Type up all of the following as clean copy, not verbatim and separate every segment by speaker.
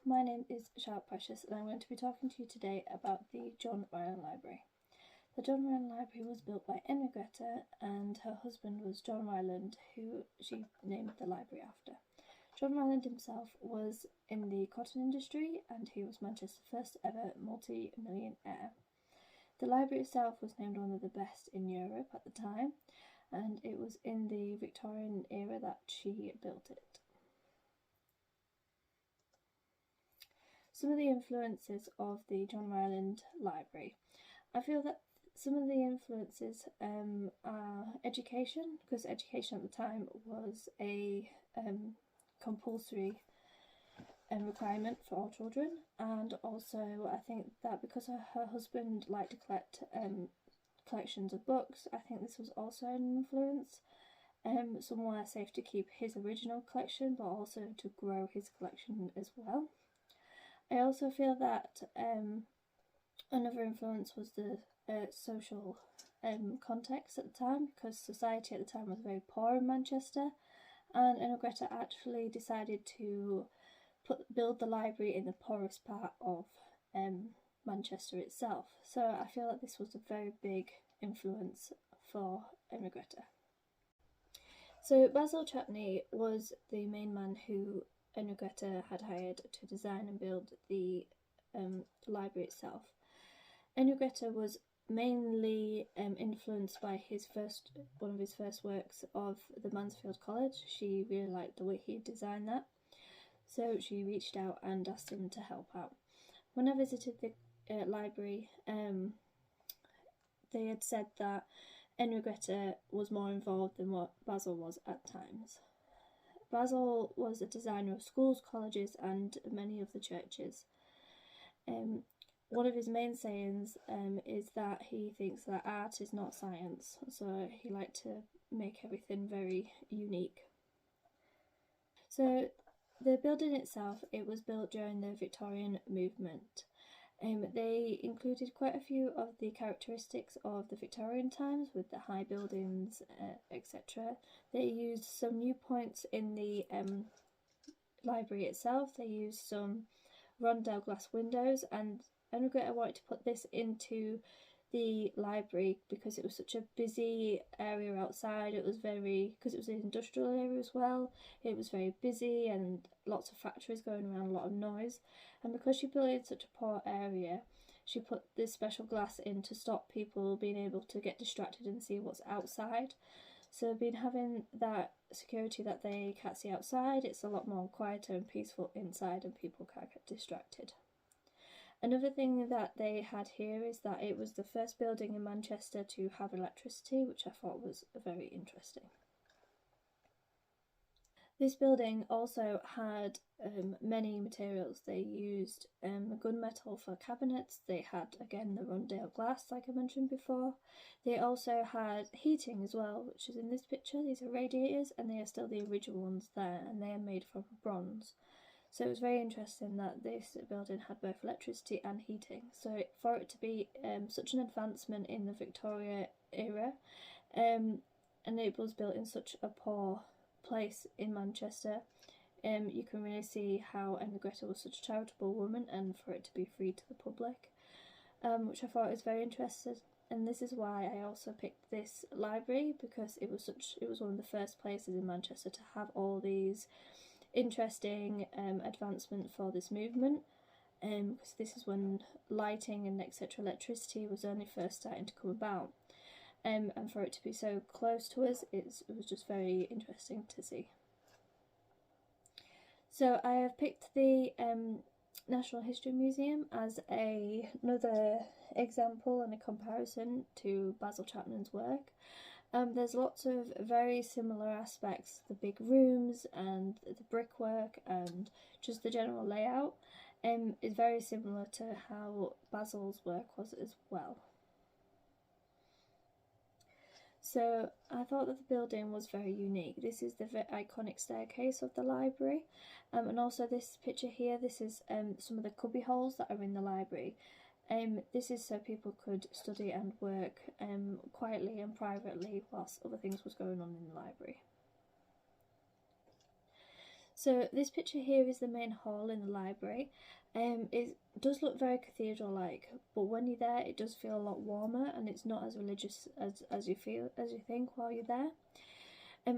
Speaker 1: my name is Charlotte Precious and I'm going to be talking to you today about the John Ryan Library. The John Ryan Library was built by Greta and her husband was John Ryland, who she named the library after. John Ryland himself was in the cotton industry and he was Manchester's first ever multi-millionaire. The library itself was named one of the best in Europe at the time, and it was in the Victorian era that she built it. Some of the influences of the John Ryland Library. I feel that some of the influences are education, because education at the time was a compulsory requirement for all children, and also I think that because her husband liked to collect collections of books, I think this was also an influence. Somewhere safe to keep his original collection, but also to grow his collection as well. I also feel that another influence was the social context at the time, because society at the time was very poor in Manchester, and Greta actually decided to build the library in the poorest part of Manchester itself. So I feel that this was a very big influence for Greta. So Basil Chapney was the main man who Greta had hired to design and build the library itself. Greta was mainly influenced by one of his first works of the Mansfield College. She really liked the way he designed that, so she reached out and asked him to help out. When I visited the library, they had said that Greta was more involved than what Basil was at times. Basil was a designer of schools, colleges and many of the churches. One of his main sayings is that he thinks that art is not science, so he liked to make everything very unique. So the building itself, it was built during the Victorian movement. They included quite a few of the characteristics of the Victorian times with the high buildings, etc. They used some new points in the library itself. They used some rondel glass windows, and Greta wanted to put this into the library because it was such a busy area outside. It was because it was an industrial area as well. It was very busy and lots of factories going around, a lot of noise. And because she built it in such a poor area, she put this special glass in to stop people being able to get distracted and see what's outside. So having that security that they can't see outside, it's a lot more quieter and peaceful inside and people can't get distracted. Another thing that they had here is that it was the first building in Manchester to have electricity, which I thought was very interesting. This building also had many materials. They used gunmetal for cabinets. They had, again, the rondel glass, like I mentioned before. They also had heating as well, which is in this picture. These are radiators, and they are still the original ones there, and they are made from bronze. So it was very interesting that this building had both electricity and heating. So for it to be such an advancement in the Victoria era, and it was built in such a poor place in Manchester, you can really see how Greta was such a charitable woman, and for it to be free to the public, which I thought was very interesting. And this is why I also picked this library, because it was one of the first places in Manchester to have all these interesting advancement for this movement, because this is when lighting and etc. electricity was only first starting to come about, and for it to be so close to us, it was just very interesting to see. So I have picked the National History Museum as another example and a comparison to Basil Chapman's work. There's lots of very similar aspects. The big rooms and the brickwork and just the general layout is very similar to how Basil's work was as well. So I thought that the building was very unique. This is the iconic staircase of the library, and also this picture here, this is some of the cubby holes that are in the library. This is so people could study and work quietly and privately whilst other things was going on in the library. So this picture here is the main hall in the library. It does look very cathedral-like, but when you're there, it does feel a lot warmer, and it's not as religious as you think while you're there.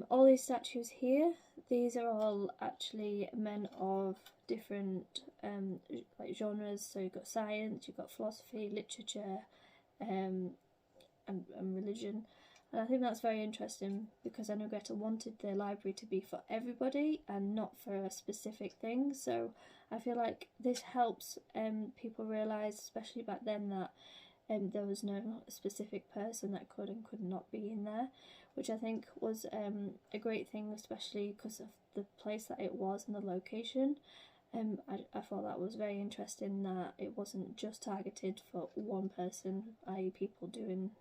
Speaker 1: All these statues here, these are all actually men of different like genres. So you've got science, you've got philosophy, literature, and religion. And I think that's very interesting because I know Greta wanted the library to be for everybody and not for a specific thing. So I feel like this helps people realise, especially back then, that there was no specific person that could and could not be in there, which I think was a great thing, especially because of the place that it was and the location. I thought that was very interesting that it wasn't just targeted for one person, i.e. people doing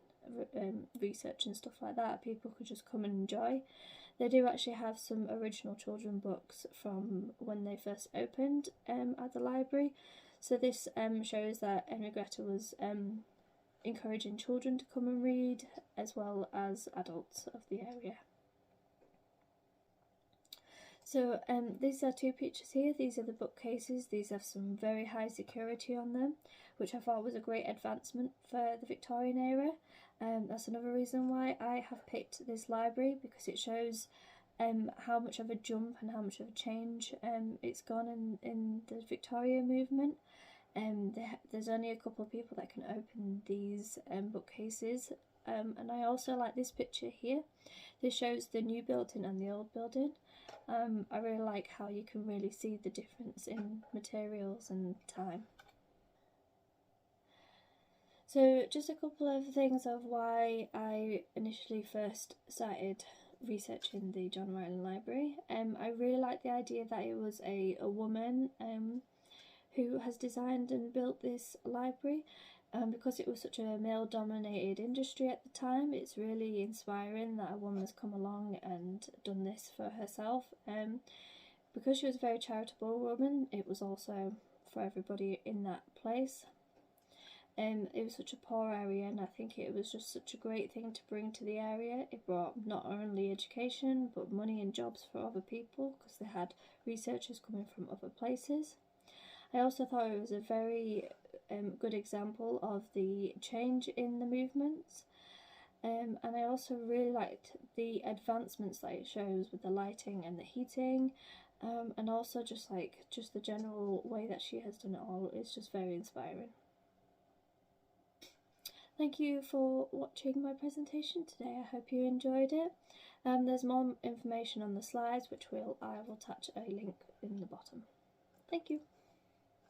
Speaker 1: research and stuff like that. People could just come and enjoy. They do actually have some original children books from when they first opened at the library. So this shows that Greta was encouraging children to come and read, as well as adults of the area. So these are two pictures here. These are the bookcases. These have some very high security on them, which I thought was a great advancement for the Victorian era. That's another reason why I have picked this library, because it shows how much of a jump and how much of a change it's gone in the Victoria movement. There's only a couple of people that can open these bookcases, and I also like this picture here. This shows the new building and the old building. I really like how you can really see the difference in materials and time. So just a couple of things of why I initially first started researching the John Ryland Library. I really like the idea that it was a woman who has designed and built this library. Because it was such a male-dominated industry at the time, it's really inspiring that a woman has come along and done this for herself. Because she was a very charitable woman, it was also for everybody in that place. It was such a poor area, and I think it was just such a great thing to bring to the area. It brought not only education, but money and jobs for other people, because they had researchers coming from other places. I also thought it was a very good example of the change in the movements, and I also really liked the advancements that it shows with the lighting and the heating, and also just the general way that she has done it all is just very inspiring. Thank you for watching my presentation today. I hope you enjoyed it. There's more information on the slides, which I will attach a link in the bottom. Thank you.